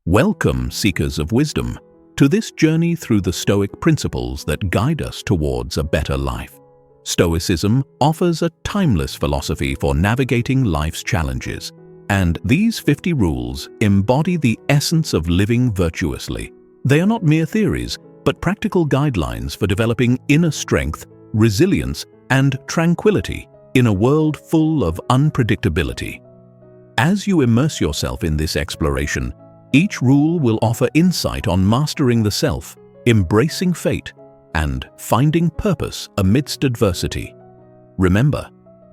Welcome, seekers of wisdom, to this journey through the Stoic principles that guide us towards a better life. Stoicism offers a timeless philosophy for navigating life's challenges, and these 50 rules embody the essence of living virtuously. They are not mere theories, but practical guidelines for developing inner strength, resilience, and tranquility in a world full of unpredictability. As you immerse yourself in this exploration, each rule will offer insight on mastering the self, embracing fate, and finding purpose amidst adversity. Remember,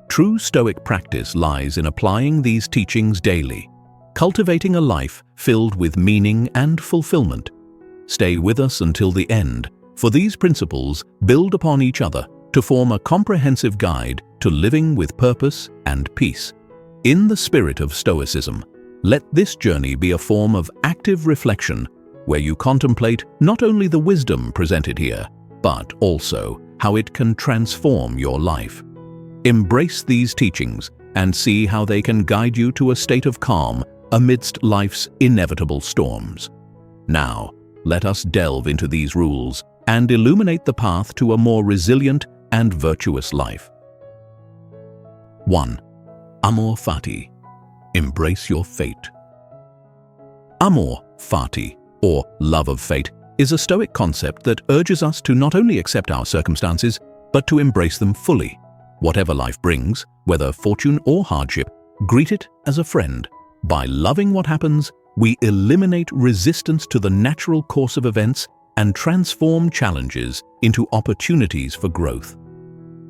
true Stoic practice lies in applying these teachings daily, cultivating a life filled with meaning and fulfillment. Stay with us until the end, for these principles build upon each other to form a comprehensive guide to living with purpose and peace. In the spirit of Stoicism, let this journey be a form of active reflection where you contemplate not only the wisdom presented here, but also how it can transform your life. Embrace these teachings and see how they can guide you to a state of calm amidst life's inevitable storms. Now, let us delve into these rules and illuminate the path to a more resilient and virtuous life. 1. Amor Fati. Embrace your fate. Amor Fati, or love of fate, is a Stoic concept that urges us to not only accept our circumstances, but to embrace them fully. Whatever life brings, whether fortune or hardship, greet it as a friend. By loving what happens, we eliminate resistance to the natural course of events and transform challenges into opportunities for growth.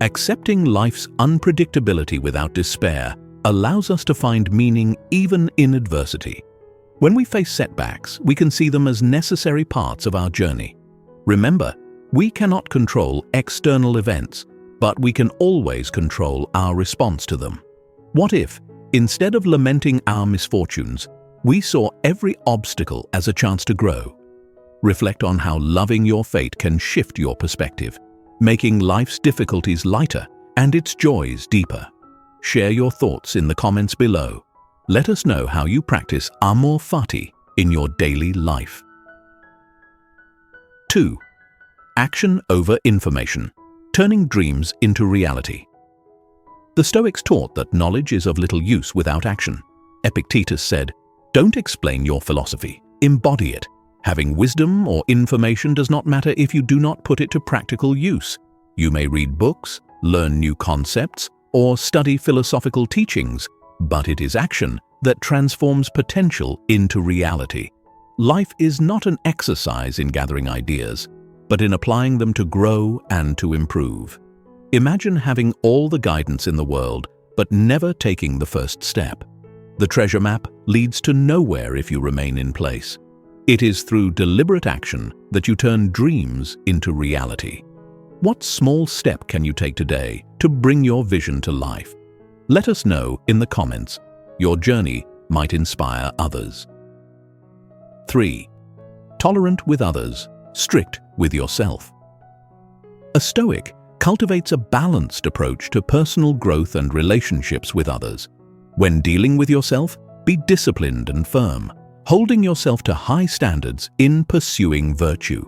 Accepting life's unpredictability without despair allows us to find meaning even in adversity. When we face setbacks, we can see them as necessary parts of our journey. Remember, we cannot control external events, but we can always control our response to them. What if, instead of lamenting our misfortunes, we saw every obstacle as a chance to grow? Reflect on how loving your fate can shift your perspective, making life's difficulties lighter and its joys deeper. Share your thoughts in the comments below. Let us know how you practice Amor Fati in your daily life. 2. Action over information. Turning dreams into reality. The Stoics taught that knowledge is of little use without action. Epictetus said, "Don't explain your philosophy, embody it. Having wisdom or information does not matter if you do not put it to practical use. You may read books, learn new concepts, or study philosophical teachings, but it is action that transforms potential into reality. Life is not an exercise in gathering ideas, but in applying them to grow and to improve. Imagine having all the guidance in the world, but never taking the first step. The treasure map leads to nowhere if you remain in place. It is through deliberate action that you turn dreams into reality. What small step can you take today to bring your vision to life? Let us know in the comments. Your journey might inspire others. 3. Tolerant with others, strict with yourself. A Stoic cultivates a balanced approach to personal growth and relationships with others. When dealing with yourself, be disciplined and firm, holding yourself to high standards in pursuing virtue.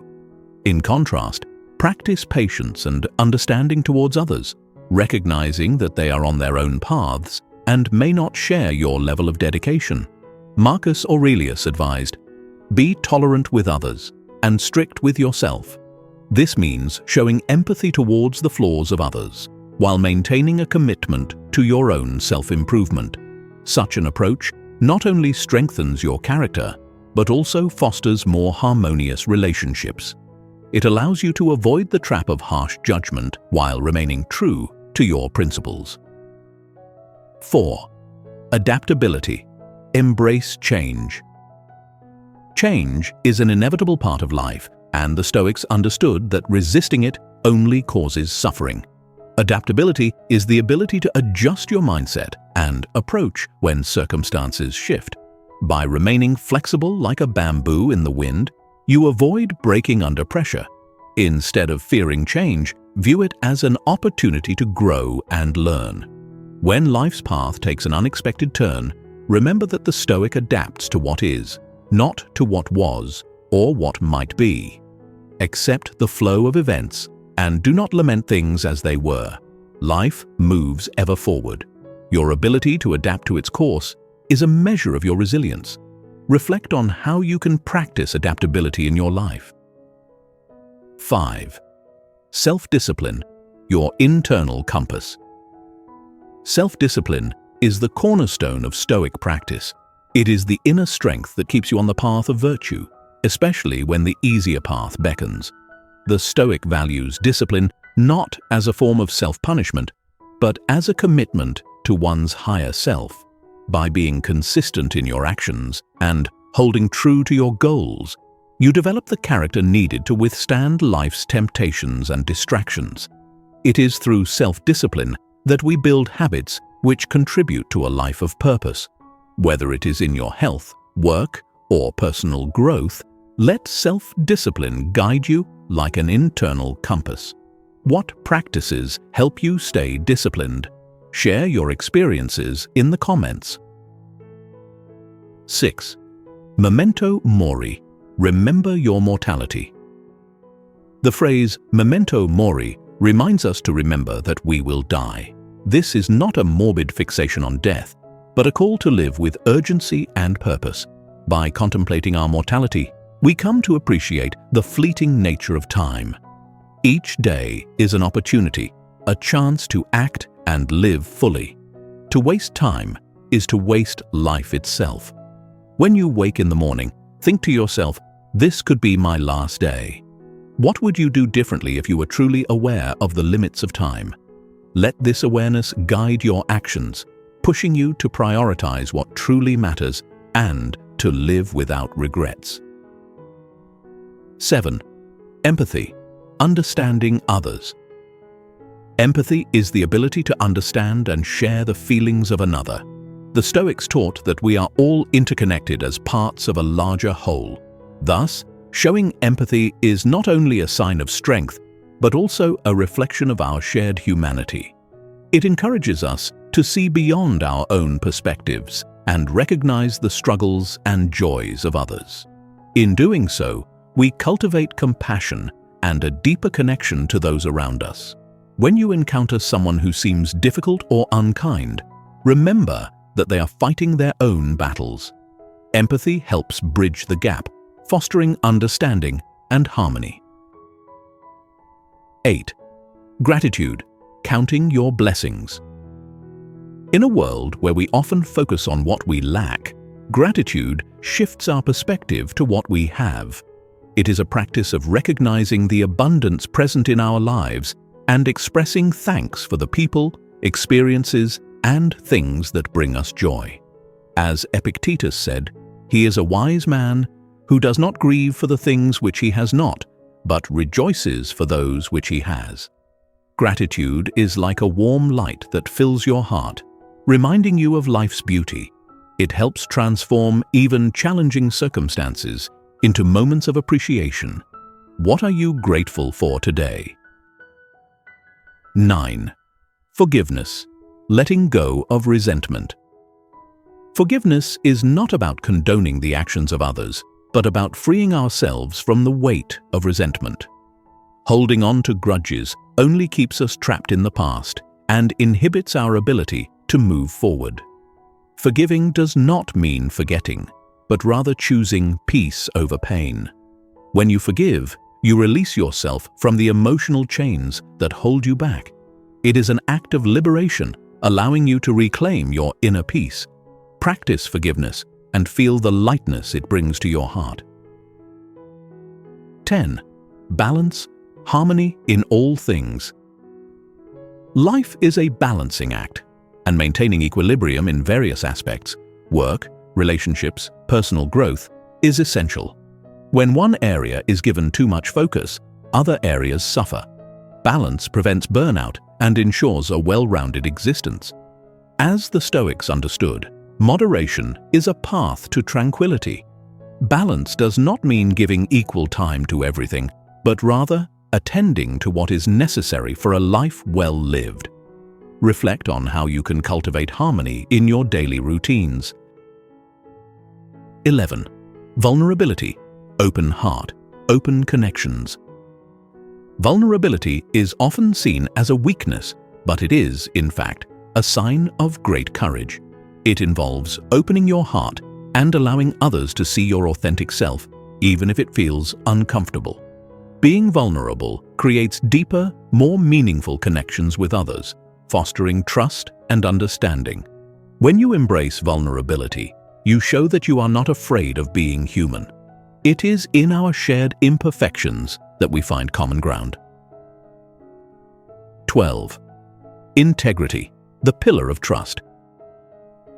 In contrast, practice patience and understanding towards others, recognizing that they are on their own paths and may not share your level of dedication. Marcus Aurelius advised, "Be tolerant with others and strict with yourself." This means showing empathy towards the flaws of others, while maintaining a commitment to your own self-improvement. Such an approach not only strengthens your character, but also fosters more harmonious relationships. It allows you to avoid the trap of harsh judgment while remaining true to your principles. 4. Adaptability. Embrace change. Change is an inevitable part of life, and the Stoics understood that resisting it only causes suffering. Adaptability is the ability to adjust your mindset and approach when circumstances shift. By remaining flexible like a bamboo in the wind, you avoid breaking under pressure. Instead of fearing change, view it as an opportunity to grow and learn. When life's path takes an unexpected turn, remember that the Stoic adapts to what is, not to what was or what might be. Accept the flow of events and do not lament things as they were. Life moves ever forward. Your ability to adapt to its course is a measure of your resilience. Reflect on how you can practice adaptability in your life. 5. Self-discipline, your internal compass. Self-discipline is the cornerstone of Stoic practice. It is the inner strength that keeps you on the path of virtue, especially when the easier path beckons. The Stoic values discipline not as a form of self-punishment, but as a commitment to one's higher self. By being consistent in your actions and holding true to your goals, you develop the character needed to withstand life's temptations and distractions. It is through self-discipline that we build habits which contribute to a life of purpose. Whether it is in your health, work, or personal growth, let self-discipline guide you like an internal compass. What practices help you stay disciplined? Share your experiences in the comments. 6. Memento Mori, remember your mortality. The phrase Memento Mori reminds us to remember that we will die. This is not a morbid fixation on death, but a call to live with urgency and purpose. By contemplating our mortality, we come to appreciate the fleeting nature of time. Each day is an opportunity, a chance to act and live fully. To waste time is to waste life itself. When you wake in the morning, think to yourself, this could be my last day. What would you do differently if you were truly aware of the limits of time? Let this awareness guide your actions, pushing you to prioritize what truly matters and to live without regrets. 7. Empathy, understanding others. Empathy is the ability to understand and share the feelings of another. The Stoics taught that we are all interconnected as parts of a larger whole. Thus, showing empathy is not only a sign of strength, but also a reflection of our shared humanity. It encourages us to see beyond our own perspectives and recognize the struggles and joys of others. In doing so, we cultivate compassion and a deeper connection to those around us. When you encounter someone who seems difficult or unkind, remember that they are fighting their own battles. Empathy helps bridge the gap, fostering understanding and harmony. 8. Gratitude, counting your blessings. In a world where we often focus on what we lack, gratitude shifts our perspective to what we have. It is a practice of recognizing the abundance present in our lives and expressing thanks for the people, experiences, and things that bring us joy. As Epictetus said, he is a wise man who does not grieve for the things which he has not, but rejoices for those which he has. Gratitude is like a warm light that fills your heart, reminding you of life's beauty. It helps transform even challenging circumstances into moments of appreciation. What are you grateful for today? 9. Forgiveness, letting go of resentment. Forgiveness is not about condoning the actions of others, but about freeing ourselves from the weight of resentment. Holding on to grudges only keeps us trapped in the past and inhibits our ability to move forward. Forgiving does not mean forgetting, but rather choosing peace over pain. When you forgive, you release yourself from the emotional chains that hold you back. It is an act of liberation, allowing you to reclaim your inner peace. Practice forgiveness and feel the lightness it brings to your heart. 10. Balance, harmony in all things. Life is a balancing act, and maintaining equilibrium in various aspects, work, relationships, personal growth, is essential. When one area is given too much focus, other areas suffer. Balance prevents burnout and ensures a well-rounded existence. As the Stoics understood, moderation is a path to tranquility. Balance does not mean giving equal time to everything, but rather attending to what is necessary for a life well lived. Reflect on how you can cultivate harmony in your daily routines. 11. Vulnerability, open heart, open connections. Vulnerability is often seen as a weakness, but it is, in fact, a sign of great courage. It involves opening your heart and allowing others to see your authentic self, even if it feels uncomfortable. Being vulnerable creates deeper, more meaningful connections with others, fostering trust and understanding. When you embrace vulnerability, you show that you are not afraid of being human. It is in our shared imperfections that we find common ground. 12. Integrity, the pillar of trust.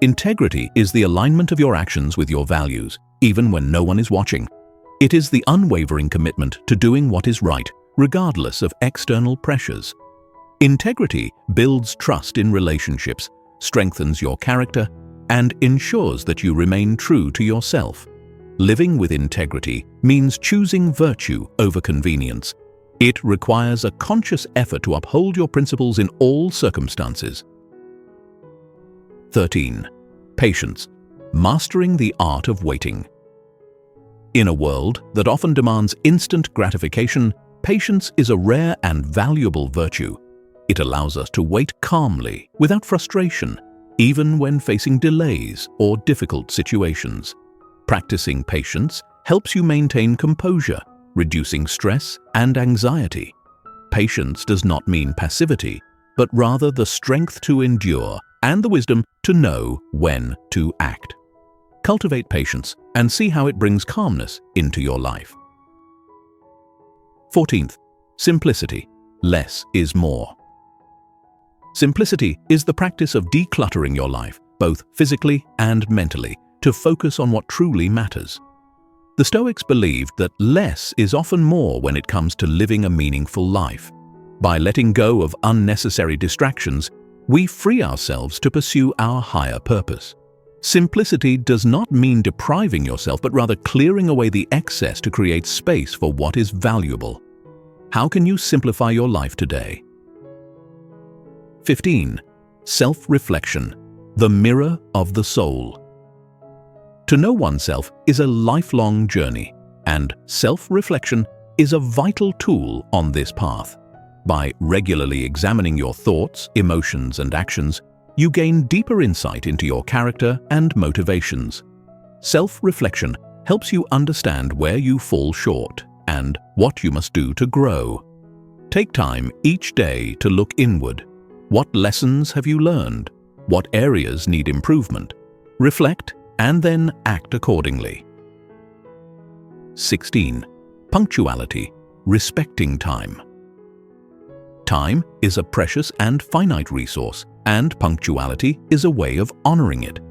Integrity is the alignment of your actions with your values, even when no one is watching. It is the unwavering commitment to doing what is right, regardless of external pressures. Integrity builds trust in relationships, strengthens your character, and ensures that you remain true to yourself. Living with integrity means choosing virtue over convenience. It requires a conscious effort to uphold your principles in all circumstances. 13. Patience, mastering the art of waiting. In a world that often demands instant gratification, patience is a rare and valuable virtue. It allows us to wait calmly, without frustration, even when facing delays or difficult situations. Practicing patience helps you maintain composure, reducing stress and anxiety. Patience does not mean passivity, but rather the strength to endure and the wisdom to know when to act. Cultivate patience and see how it brings calmness into your life. 14th, simplicity. Less is more. Simplicity is the practice of decluttering your life, both physically and mentally, to focus on what truly matters. The Stoics believed that less is often more when it comes to living a meaningful life. By letting go of unnecessary distractions, we free ourselves to pursue our higher purpose. Simplicity does not mean depriving yourself, but rather clearing away the excess to create space for what is valuable. How can you simplify your life today? 15. Self-reflection, the mirror of the soul. To know oneself is a lifelong journey, and self-reflection is a vital tool on this path. By regularly examining your thoughts, emotions, and actions, you gain deeper insight into your character and motivations. Self-reflection helps you understand where you fall short and what you must do to grow. Take time each day to look inward. What lessons have you learned? What areas need improvement? Reflect and then act accordingly. 16. Punctuality, respecting time. Time is a precious and finite resource, and punctuality is a way of honoring it.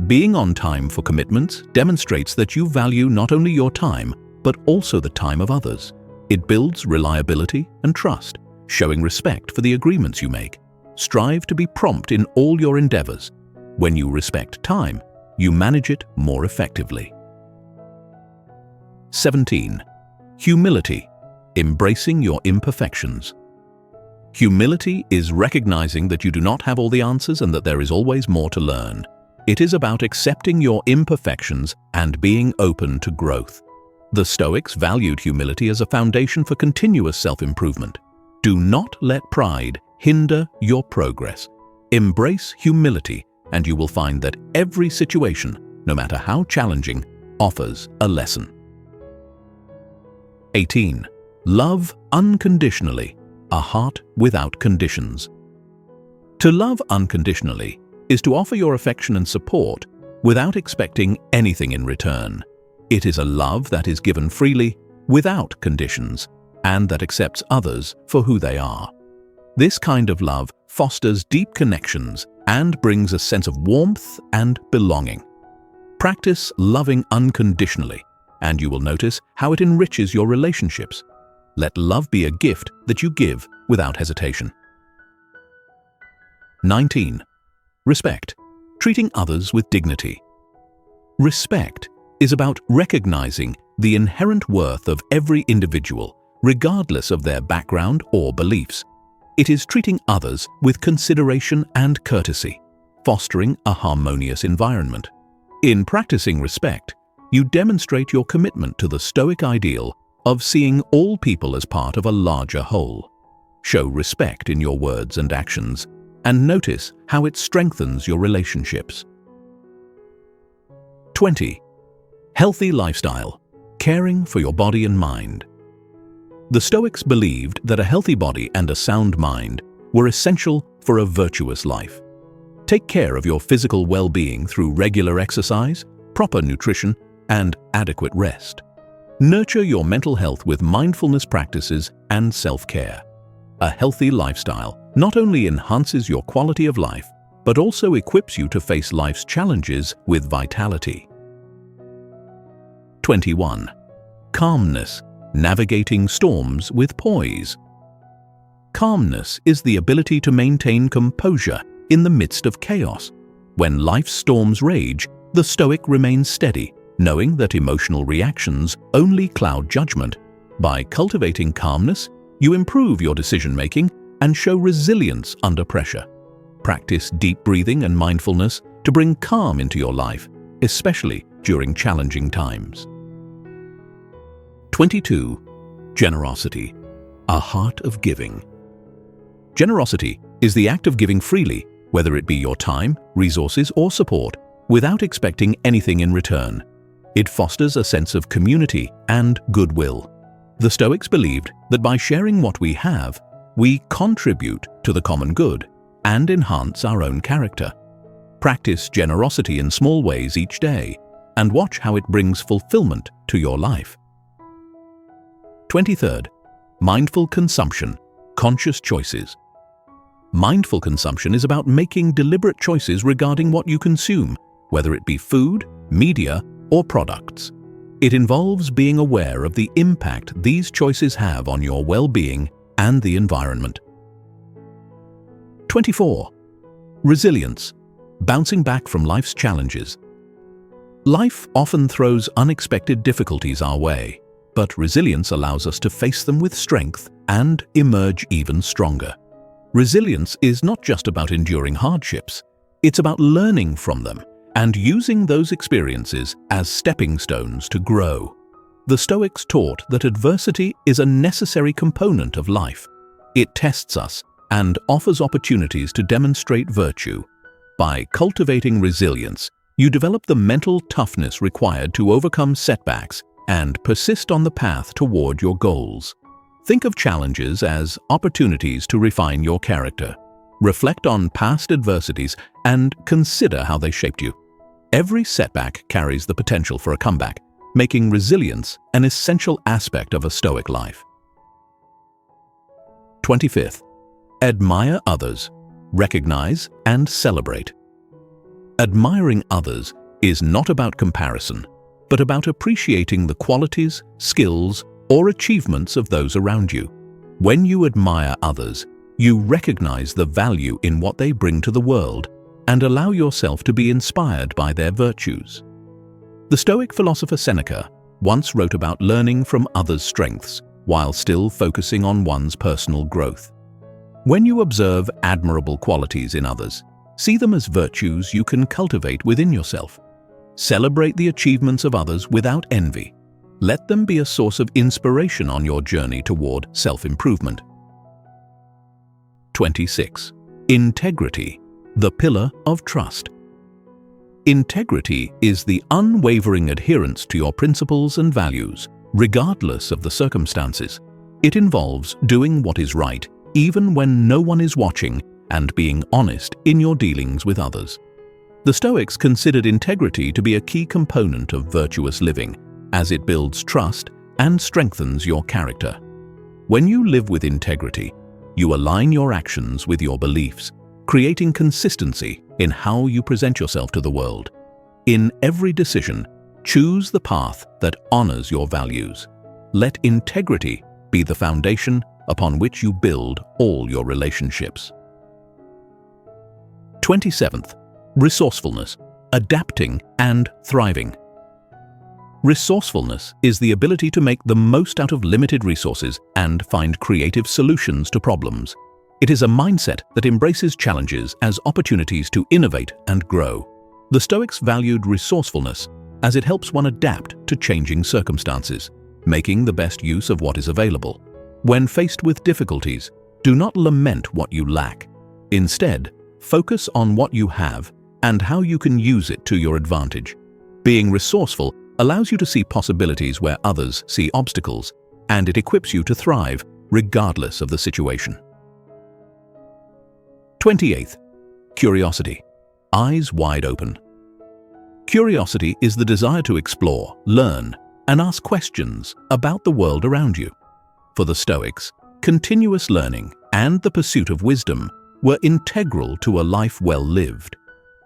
Being on time for commitments demonstrates that you value not only your time, but also the time of others. It builds reliability and trust, showing respect for the agreements you make. Strive to be prompt in all your endeavors. When you respect time, you manage it more effectively. 17. Humility, embracing your imperfections. Humility is recognizing that you do not have all the answers and that there is always more to learn. It is about accepting your imperfections and being open to growth. The Stoics valued humility as a foundation for continuous self-improvement. Do not let pride hinder your progress. Embrace humility, and you will find that every situation, no matter how challenging, offers a lesson. 18. Love unconditionally, a heart without conditions. To love unconditionally is to offer your affection and support without expecting anything in return. It is a love that is given freely, without conditions, and that accepts others for who they are. This kind of love fosters deep connections and brings a sense of warmth and belonging. Practice loving unconditionally, and you will notice how it enriches your relationships. Let love be a gift that you give without hesitation. 19. Respect, treating others with dignity. Respect is about recognizing the inherent worth of every individual, regardless of their background or beliefs. It is treating others with consideration and courtesy, fostering a harmonious environment. In practicing respect, you demonstrate your commitment to the Stoic ideal of seeing all people as part of a larger whole. Show respect in your words and actions, and notice how it strengthens your relationships. 20. Healthy lifestyle, caring for your body and mind. The Stoics believed that a healthy body and a sound mind were essential for a virtuous life. Take care of your physical well-being through regular exercise, proper nutrition, and adequate rest. Nurture your mental health with mindfulness practices and self-care. A healthy lifestyle not only enhances your quality of life, but also equips you to face life's challenges with vitality. 21. Calmness, navigating storms with poise. Calmness is the ability to maintain composure in the midst of chaos. When life's storms rage, the Stoic remains steady, knowing that emotional reactions only cloud judgment. By cultivating calmness, you improve your decision-making and show resilience under pressure. Practice deep breathing and mindfulness to bring calm into your life, especially during challenging times. 22. Generosity, a heart of giving. Generosity is the act of giving freely, whether it be your time, resources, or support, without expecting anything in return. It fosters a sense of community and goodwill. The Stoics believed that by sharing what we have, we contribute to the common good and enhance our own character. Practice generosity in small ways each day and watch how it brings fulfillment to your life. 23rd. Mindful consumption, conscious choices. Mindful consumption is about making deliberate choices regarding what you consume, whether it be food, media, or products. It involves being aware of the impact these choices have on your well-being and the environment. 24. Resilience, bouncing back from life's challenges. Life often throws unexpected difficulties our way, but resilience allows us to face them with strength and emerge even stronger. Resilience is not just about enduring hardships, it's about learning from them and using those experiences as stepping stones to grow. The Stoics taught that adversity is a necessary component of life. It tests us and offers opportunities to demonstrate virtue. By cultivating resilience, you develop the mental toughness required to overcome setbacks and persist on the path toward your goals. Think of challenges as opportunities to refine your character. Reflect on past adversities and consider how they shaped you. Every setback carries the potential for a comeback, making resilience an essential aspect of a Stoic life. 25th. Admire others, recognize and celebrate. Admiring others is not about comparison, but about appreciating the qualities, skills, or achievements of those around you. When you admire others, you recognize the value in what they bring to the world and allow yourself to be inspired by their virtues. The Stoic philosopher Seneca once wrote about learning from others' strengths while still focusing on one's personal growth. When you observe admirable qualities in others, see them as virtues you can cultivate within yourself. Celebrate the achievements of others without envy. Let them be a source of inspiration on your journey toward self-improvement. 26. Integrity, the pillar of trust. Integrity is the unwavering adherence to your principles and values, regardless of the circumstances. It involves doing what is right, even when no one is watching, and being honest in your dealings with others. The Stoics considered integrity to be a key component of virtuous living, as it builds trust and strengthens your character. When you live with integrity, you align your actions with your beliefs, creating consistency in how you present yourself to the world. In every decision, choose the path that honors your values. Let integrity be the foundation upon which you build all your relationships. 27th. Resourcefulness, adapting and thriving. Resourcefulness is the ability to make the most out of limited resources and find creative solutions to problems. It is a mindset that embraces challenges as opportunities to innovate and grow. The Stoics valued resourcefulness as it helps one adapt to changing circumstances, making the best use of what is available. When faced with difficulties, do not lament what you lack. Instead, focus on what you have and how you can use it to your advantage. Being resourceful allows you to see possibilities where others see obstacles, and it equips you to thrive regardless of the situation. 28th, curiosity. Eyes wide open. Curiosity is the desire to explore, learn, and ask questions about the world around you. For the Stoics, continuous learning and the pursuit of wisdom were integral to a life well lived.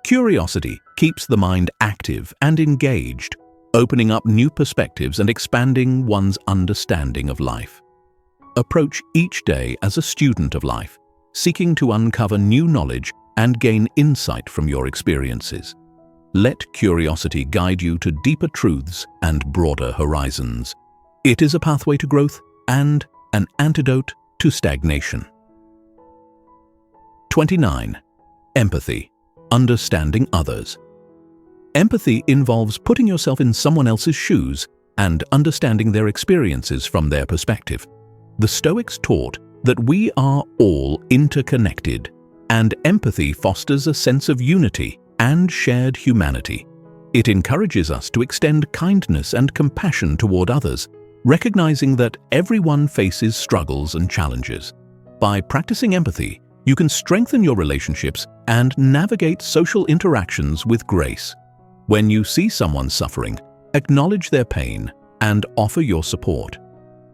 Curiosity keeps the mind active and engaged, opening up new perspectives and expanding one's understanding of life. Approach each day as a student of life, seeking to uncover new knowledge and gain insight from your experiences. Let curiosity guide you to deeper truths and broader horizons. It is a pathway to growth and an antidote to stagnation. 29. Empathy. Understanding others. Empathy involves putting yourself in someone else's shoes and understanding their experiences from their perspective. The Stoics taught that we are all interconnected, and empathy fosters a sense of unity and shared humanity. It encourages us to extend kindness and compassion toward others, recognizing that everyone faces struggles and challenges. By practicing empathy, you can strengthen your relationships and navigate social interactions with grace. When you see someone suffering, acknowledge their pain and offer your support.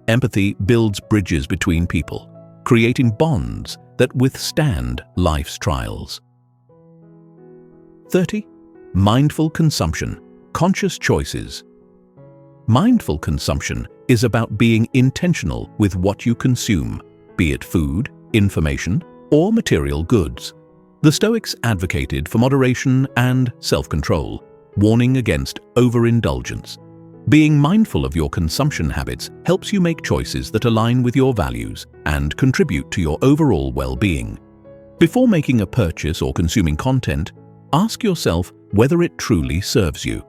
Empathy builds bridges between people, creating bonds that withstand life's trials. 30. Mindful consumption. Conscious choices. Mindful consumption is about being intentional with what you consume, be it food, information, or material goods. The Stoics advocated for moderation and self-control, warning against overindulgence. Being mindful of your consumption habits helps you make choices that align with your values and contribute to your overall well-being. Before making a purchase or consuming content, ask yourself whether it truly serves you.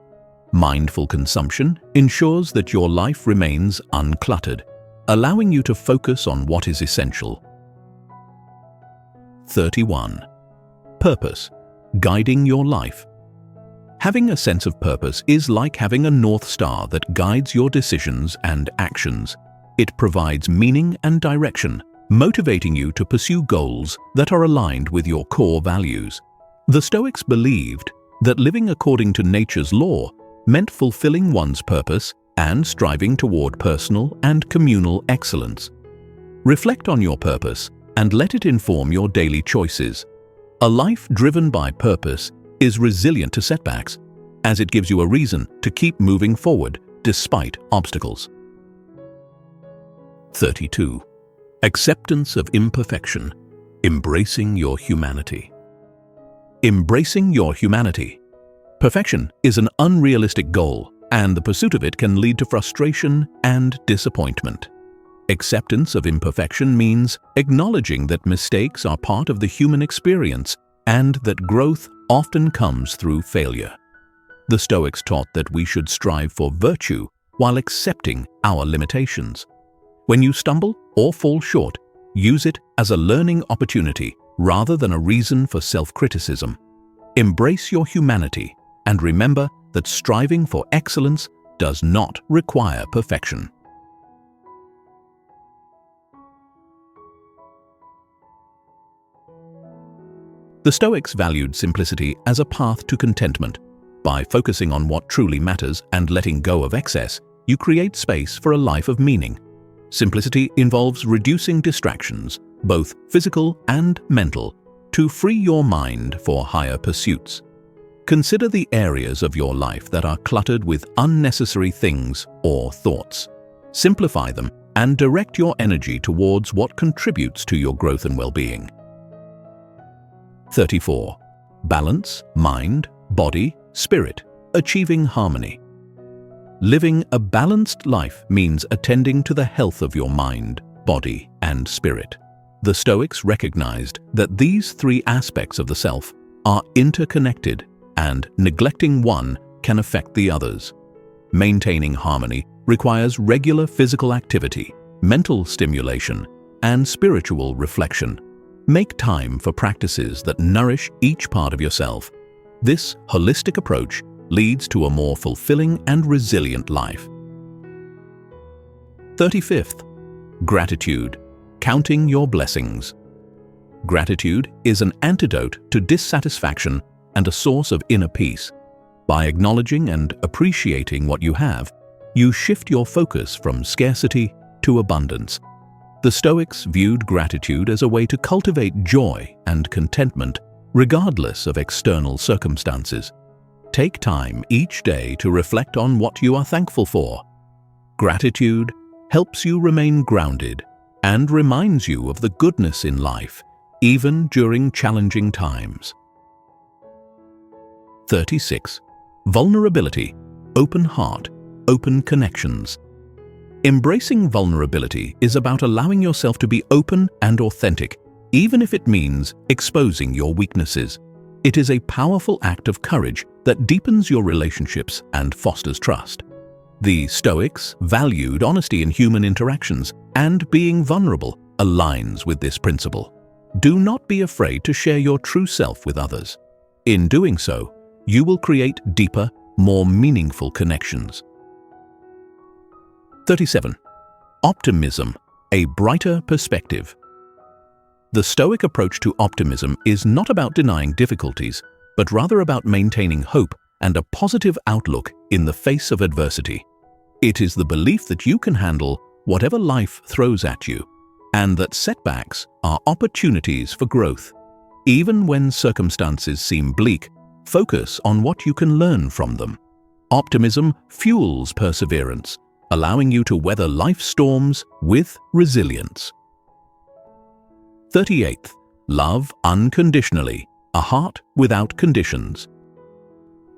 Mindful consumption ensures that your life remains uncluttered, allowing you to focus on what is essential. 31. Purpose. Guiding your life. Having a sense of purpose is like having a North Star that guides your decisions and actions. It provides meaning and direction, motivating you to pursue goals that are aligned with your core values. The Stoics believed that living according to nature's law meant fulfilling one's purpose and striving toward personal and communal excellence. Reflect on your purpose and let it inform your daily choices. A life driven by purpose is resilient to setbacks, as it gives you a reason to keep moving forward despite obstacles. 32. Acceptance of imperfection. Embracing your humanity. Embracing your humanity. Perfection is an unrealistic goal, and the pursuit of it can lead to frustration and disappointment. Acceptance of imperfection means acknowledging that mistakes are part of the human experience and that growth often comes through failure. The Stoics taught that we should strive for virtue while accepting our limitations. When you stumble or fall short, use it as a learning opportunity rather than a reason for self-criticism. Embrace your humanity and remember that striving for excellence does not require perfection. The Stoics valued simplicity as a path to contentment. By focusing on what truly matters and letting go of excess, you create space for a life of meaning. Simplicity involves reducing distractions, both physical and mental, to free your mind for higher pursuits. Consider the areas of your life that are cluttered with unnecessary things or thoughts. Simplify them and direct your energy towards what contributes to your growth and well-being. 34. Balance, mind, body, spirit, achieving harmony. Living a balanced life means attending to the health of your mind, body, and spirit. The Stoics recognized that these three aspects of the self are interconnected, and neglecting one can affect the others. Maintaining harmony requires regular physical activity, mental stimulation, and spiritual reflection. Make time for practices that nourish each part of yourself. This holistic approach leads to a more fulfilling and resilient life. 35th, gratitude, counting your blessings. Gratitude is an antidote to dissatisfaction and a source of inner peace. By acknowledging and appreciating what you have, you shift your focus from scarcity to abundance. The Stoics viewed gratitude as a way to cultivate joy and contentment regardless of external circumstances. Take time each day to reflect on what you are thankful for. Gratitude helps you remain grounded and reminds you of the goodness in life, even during challenging times. 36. Vulnerability, open heart, open connections. Embracing vulnerability is about allowing yourself to be open and authentic, even if it means exposing your weaknesses. It is a powerful act of courage that deepens your relationships and fosters trust. The Stoics valued honesty in human interactions, and being vulnerable aligns with this principle. Do not be afraid to share your true self with others. In doing so, you will create deeper, more meaningful connections. 37. Optimism, a brighter perspective. The Stoic approach to optimism is not about denying difficulties, but rather about maintaining hope and a positive outlook in the face of adversity. It is the belief that you can handle whatever life throws at you, and that setbacks are opportunities for growth. Even when circumstances seem bleak, focus on what you can learn from them. Optimism fuels perseverance, allowing you to weather life's storms with resilience. 38th, love unconditionally, a heart without conditions.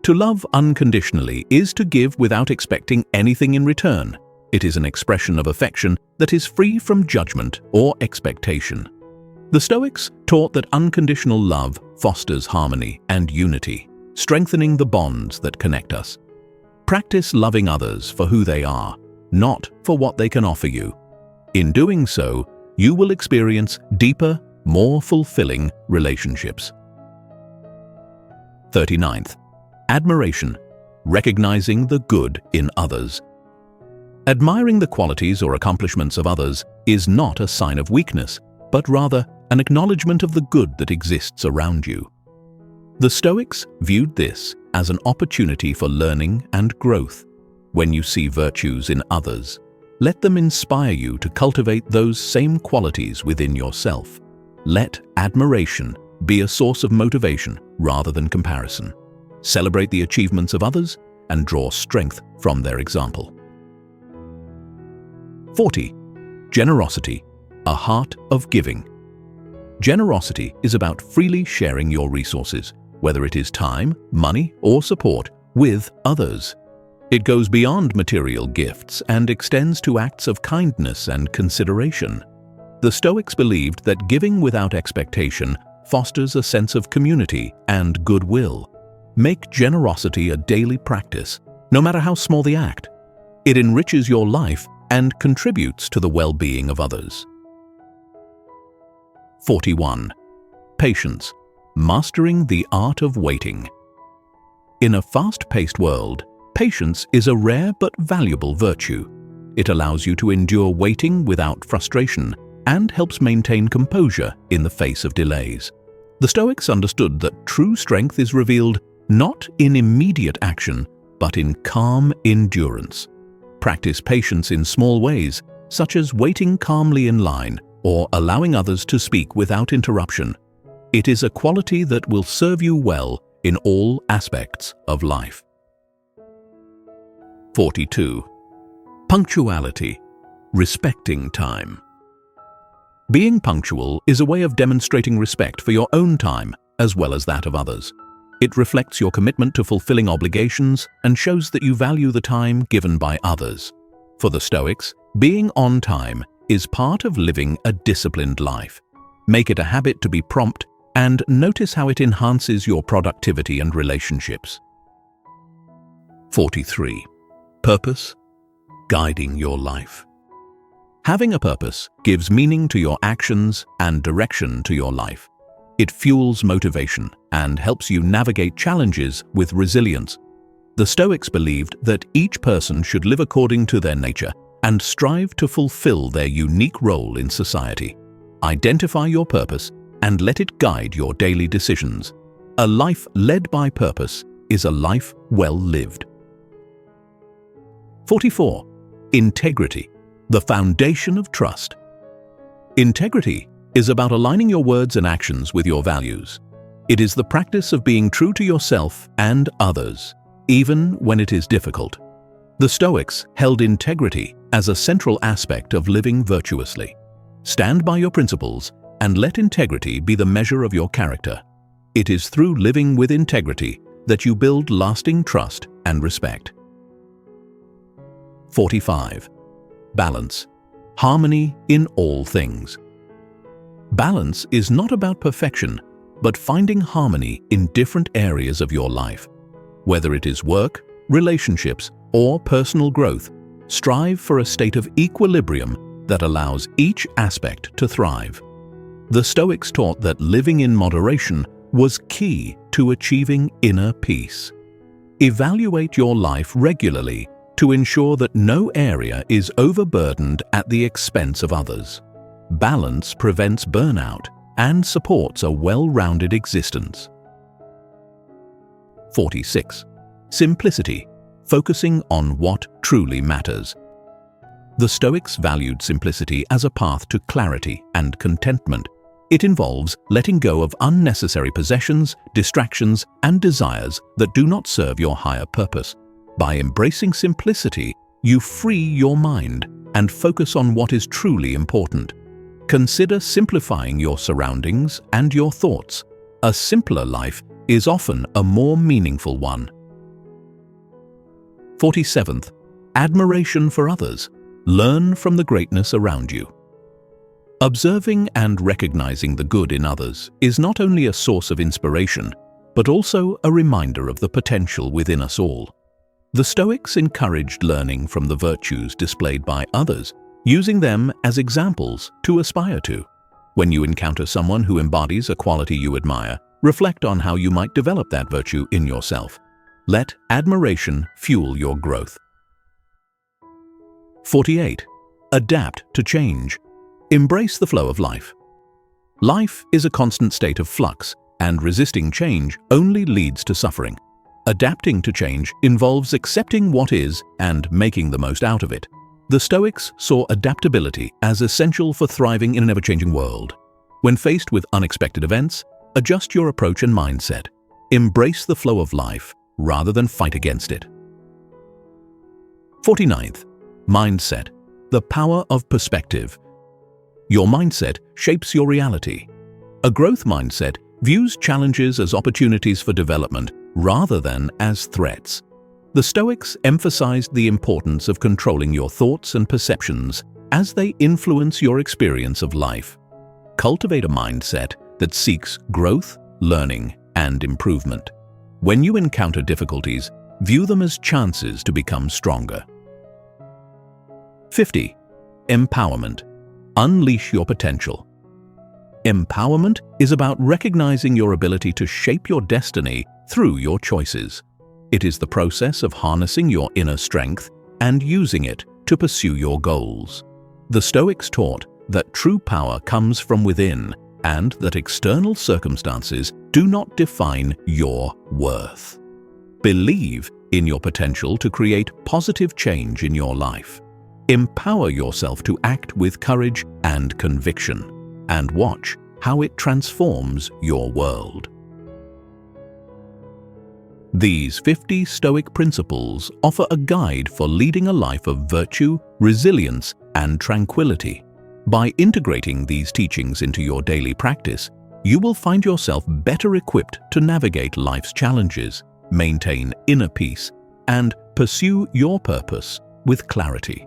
To love unconditionally is to give without expecting anything in return. It is an expression of affection that is free from judgment or expectation. The Stoics taught that unconditional love fosters harmony and unity, strengthening the bonds that connect us. Practice loving others for who they are, not for what they can offer you. In doing so, you will experience deeper, more fulfilling relationships. 39th, admiration, recognizing the good in others. Admiring the qualities or accomplishments of others is not a sign of weakness, but rather an acknowledgement of the good that exists around you. The Stoics viewed this as an opportunity for learning and growth. When you see virtues in others, let them inspire you to cultivate those same qualities within yourself. Let admiration be a source of motivation rather than comparison. Celebrate the achievements of others and draw strength from their example. 40. Generosity, a heart of giving. Generosity is about freely sharing your resources, whether it is time, money, or support, with others. It goes beyond material gifts and extends to acts of kindness and consideration. The Stoics believed that giving without expectation fosters a sense of community and goodwill. Make generosity a daily practice, no matter how small the act. It enriches your life and contributes to the well-being of others. 41. Patience, mastering the art of waiting. In a fast-paced world, patience is a rare but valuable virtue. It allows you to endure waiting without frustration and helps maintain composure in the face of delays. The Stoics understood that true strength is revealed not in immediate action, but in calm endurance. Practice patience in small ways, such as waiting calmly in line or allowing others to speak without interruption. It is a quality that will serve you well in all aspects of life. 42. Punctuality, respecting time. Being punctual is a way of demonstrating respect for your own time as well as that of others. It reflects your commitment to fulfilling obligations and shows that you value the time given by others. For the Stoics, being on time is part of living a disciplined life. Make it a habit to be prompt and notice how it enhances your productivity and relationships. 43. Purpose, guiding your life. Having a purpose gives meaning to your actions and direction to your life. It fuels motivation and helps you navigate challenges with resilience. The Stoics believed that each person should live according to their nature and strive to fulfill their unique role in society. Identify your purpose and let it guide your daily decisions. A life led by purpose is a life well lived. 44. Integrity, the foundation of trust. Integrity is about aligning your words and actions with your values. It is the practice of being true to yourself and others, even when it is difficult. The Stoics held integrity as a central aspect of living virtuously. Stand by your principles and let integrity be the measure of your character. It is through living with integrity that you build lasting trust and respect. 45. Balance, harmony in all things. Balance is not about perfection, but finding harmony in different areas of your life. Whether it is work, relationships, or personal growth, strive for a state of equilibrium that allows each aspect to thrive. The Stoics taught that living in moderation was key to achieving inner peace. Evaluate your life regularly to ensure that no area is overburdened at the expense of others. Balance prevents burnout and supports a well-rounded existence. 46. Simplicity, focusing on what truly matters. The Stoics valued simplicity as a path to clarity and contentment. It involves letting go of unnecessary possessions, distractions, and desires that do not serve your higher purpose. By embracing simplicity, you free your mind and focus on what is truly important. Consider simplifying your surroundings and your thoughts. A simpler life is often a more meaningful one. 47th. Admiration for others. Learn from the greatness around you. Observing and recognizing the good in others is not only a source of inspiration, but also a reminder of the potential within us all. The Stoics encouraged learning from the virtues displayed by others, using them as examples to aspire to. When you encounter someone who embodies a quality you admire, reflect on how you might develop that virtue in yourself. Let admiration fuel your growth. 48. Adapt to change. Embrace the flow of life. Life is a constant state of flux, and resisting change only leads to suffering. Adapting to change involves accepting what is and making the most out of it. The Stoics saw adaptability as essential for thriving in an ever-changing world. When faced with unexpected events, adjust your approach and mindset. Embrace the flow of life rather than fight against it. 49th. Mindset, the power of perspective. Your mindset shapes your reality. A growth mindset views challenges as opportunities for development rather than as threats. The Stoics emphasized the importance of controlling your thoughts and perceptions as they influence your experience of life. Cultivate a mindset that seeks growth, learning, and improvement. When you encounter difficulties, view them as chances to become stronger. 50. Empowerment. Unleash your potential. Empowerment is about recognizing your ability to shape your destiny through your choices. It is the process of harnessing your inner strength and using it to pursue your goals. The Stoics taught that true power comes from within and that external circumstances do not define your worth. Believe in your potential to create positive change in your life. Empower yourself to act with courage and conviction, and watch how it transforms your world. These 50 Stoic principles offer a guide for leading a life of virtue, resilience, and tranquility. By integrating these teachings into your daily practice, you will find yourself better equipped to navigate life's challenges, maintain inner peace, and pursue your purpose with clarity.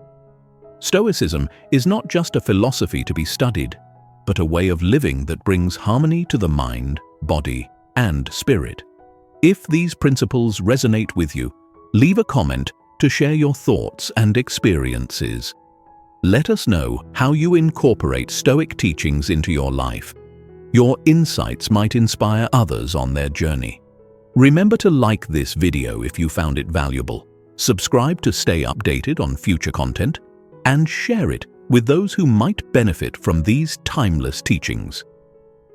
Stoicism is not just a philosophy to be studied, but a way of living that brings harmony to the mind, body, and spirit. If these principles resonate with you, Leave a comment to share your thoughts and experiences. Let us know how you incorporate Stoic teachings into your life. Your insights might inspire others on their journey. Remember to like this video if you found it valuable, subscribe to stay updated on future content, and share it with those who might benefit from these timeless teachings.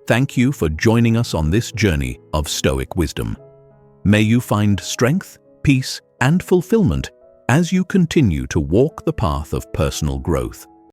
Thank you for joining us on this journey of Stoic wisdom. May you find strength, peace, and fulfillment as you continue to walk the path of personal growth.